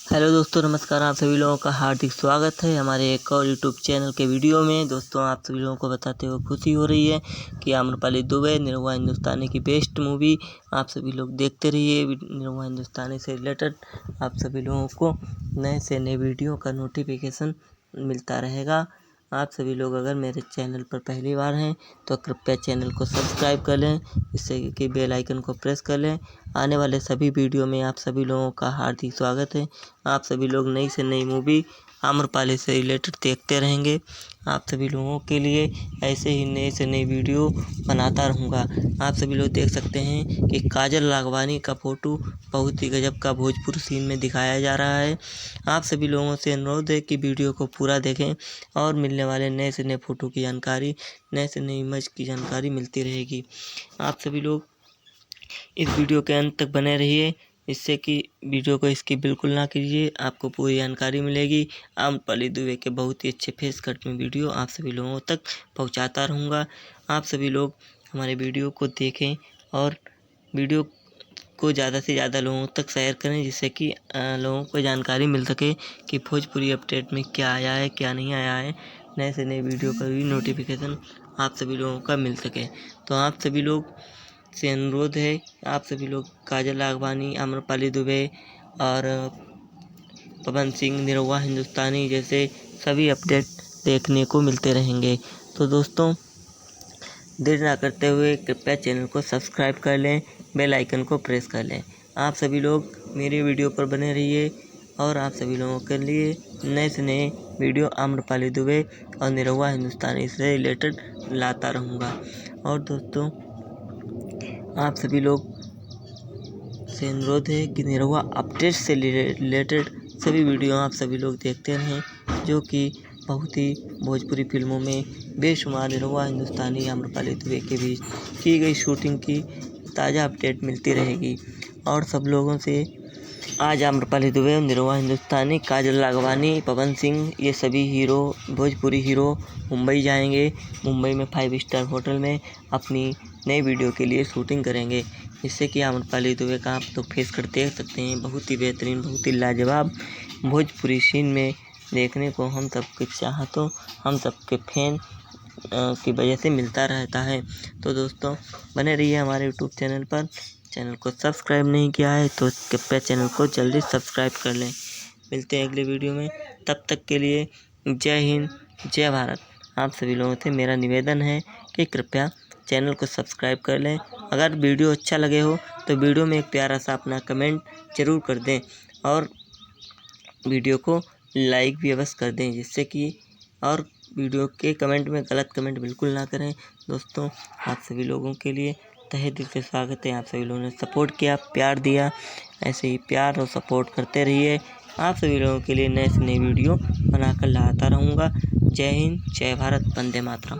Hello दोस्तों, नमस्कार। आप सभी लोगों का हार्दिक स्वागत है हमारे एक और यूट्यूब चैनल के वीडियो में। दोस्तों, आप सभी लोगों को बताते हुए खुशी हो रही है कि आम्रपाली दुबे निरहुआ हिंदुस्तानी की बेस्ट मूवी आप सभी लोग देखते रहिए। निरहुआ हिंदुस्तानी से रिलेटेड आप सभी लोगों को नए से नए वीडियो का नोटिफिकेशन मिलता रहेगा। आप सभी लोग अगर मेरे चैनल पर पहली बार हैं तो कृपया चैनल को सब्सक्राइब कर लें, जिससे कि बेल आइकन को प्रेस कर लें। आने वाले सभी वीडियो में आप सभी लोगों का हार्दिक स्वागत है। आप सभी लोग नई से नई मूवी आम्रपाली से रिलेटेड देखते रहेंगे। आप सभी लोगों के लिए ऐसे ही नए से नई वीडियो बनाता रहूँगा। आप सभी लोग देख सकते हैं कि काजल राघवानी का फ़ोटो बहुत ही गजब का भोजपुरी सीन में दिखाया जा रहा है। आप सभी लोगों से अनुरोध है कि वीडियो को पूरा देखें और मिलने वाले नए से नए फ़ोटो की जानकारी, नए से नई इमेज की जानकारी मिलती रहेगी। आप सभी लोग इस वीडियो के अंत तक बने रहिए, इससे कि वीडियो को स्किप बिल्कुल ना कीजिए। आपको पूरी जानकारी मिलेगी। आम्रपाली दुबे के बहुत ही अच्छे फेस कट में वीडियो आप सभी लोगों तक पहुंचाता रहूँगा। आप सभी लोग हमारे वीडियो को देखें और वीडियो को ज़्यादा से ज़्यादा लोगों तक शेयर करें, जिससे कि लोगों को जानकारी मिल सके कि भोजपुरी अपडेट में क्या आया है, क्या नहीं आया है। नए से नए वीडियो का भी नोटिफिकेशन आप सभी लोगों का मिल सके। तो आप सभी लोग से अनुरोध है, आप सभी लोग काजल राघवानी, आम्रपाली दुबे और पवन सिंह निरहुआ हिंदुस्तानी जैसे सभी अपडेट देखने को मिलते रहेंगे। तो दोस्तों, देर ना करते हुए कृपया चैनल को सब्सक्राइब कर लें, बेल आइकन को प्रेस कर लें। आप सभी लोग मेरी वीडियो पर बने रहिए और आप सभी लोगों के लिए नए से नए वीडियो आम्रपाली दुबे और निरहुआ हिंदुस्तानी से रिलेटेड लाता रहूँगा। और दोस्तों, आप सभी लोग से अनुरोध है कि निरहुआ अपडेट से रिलेटेड सभी वीडियो आप सभी लोग देखते रहें, जो कि बहुत ही भोजपुरी फिल्मों में बेशुमार निरहुआ हिंदुस्तानी आम्रपाली दुबे के बीच की गई शूटिंग की ताज़ा अपडेट मिलती रहेगी। और सब लोगों से आज आम्रपाली दुबे, निरहुआ हिंदुस्तानी, काजल राघवानी, पवन सिंह ये सभी हीरो, भोजपुरी हीरो मुंबई जाएंगे। मुंबई में 5 स्टार होटल में अपनी नई वीडियो के लिए शूटिंग करेंगे, जिससे कि आम्रपाली दुबे का आप तो फेस कट देख सकते हैं। बहुत ही बेहतरीन, बहुत ही लाजवाब भोजपुरी सीन में देखने को हम सबके चाहतों, हम सबके फैन की वजह से मिलता रहता है। तो दोस्तों, बने रहिए हमारे यूट्यूब चैनल पर। चैनल को सब्सक्राइब नहीं किया है तो कृपया चैनल को जल्दी सब्सक्राइब कर लें। मिलते हैं अगले वीडियो में, तब तक के लिए जय हिंद, जय भारत। आप सभी लोगों से मेरा निवेदन है कि कृपया चैनल को सब्सक्राइब कर लें। अगर वीडियो अच्छा लगे हो तो वीडियो में एक प्यारा सा अपना कमेंट ज़रूर कर दें और वीडियो को लाइक भी अवश्य कर दें, जिससे कि और वीडियो के कमेंट में गलत कमेंट बिल्कुल ना करें। दोस्तों, आप सभी लोगों के लिए तहे दिल से स्वागत है। आप सभी लोगों ने सपोर्ट किया, प्यार दिया, ऐसे ही प्यार और सपोर्ट करते रहिए। आप सभी लोगों के लिए नए से नई वीडियो बनाकर लाता रहूँगा। जय हिंद, जय भारत, वंदे मातरम।